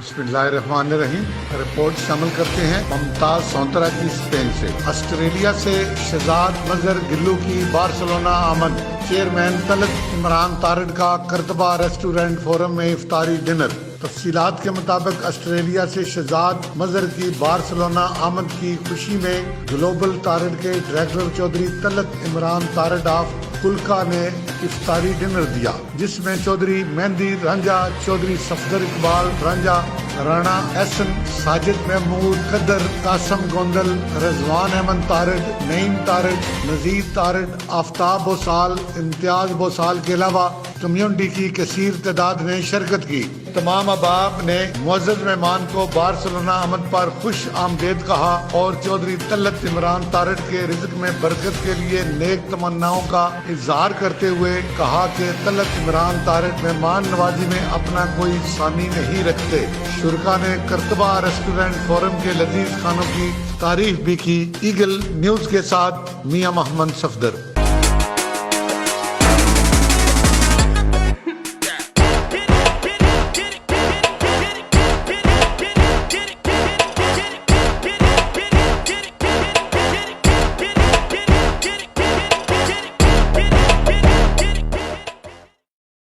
बिस्मिल्लाहिर्रहमानिर्रहीम। रिपोर्ट शामिल करते हैं मुमताज सौंतरा की स्पेन से। ऑस्ट्रेलिया से शहजाद मजहर गिल्लू की बार्सिलोना आमद। चेयरमैन तलत इमरान तारिड का करतबा रेस्टोरेंट फोरम में इफ्तारी डिनर। तफसीलात के मुताबिक ऑस्ट्रेलिया से शहजाद मजहर की बार्सिलोना आमद की खुशी में ग्लोबल तारिड के डायरेक्टर चौधरी तलत इमरान तारिड ऑफ कुल्का ने इफ्तारी डिनर दिया, जिसमें चौधरी मेहंदी रांझा, चौधरी सफदर इकबाल रांझा, राणा एहसन, साजिद महमूद कदर, कासम गोंदल, रजवान अहमद तारिड, नईम तारिड, नजीर तारिड, आफ्ताब बोसाल, इम्तियाज बोसाल के अलावा कम्युनिटी की कसीर तादाद ने शिरकत की। तमाम अहबाब ने मुअज़्ज़ज़ मेहमान को बार्सिलोना आमद पर खुश आमदेद कहा और चौधरी तलत इमरान तारिड के रिज़्क़ में बरकत के लिए नेक तमन्नाओं का इज़हार करते हुए कहा कि तलत इमरान तारिड मेहमान नवाजी में अपना कोई सानी नहीं रखते। शुरका ने करतबा रेस्टोरेंट फोरम के लजीज खानों की तारीफ भी की। ईगल न्यूज़ के साथ मियां मोहम्मद सफदर।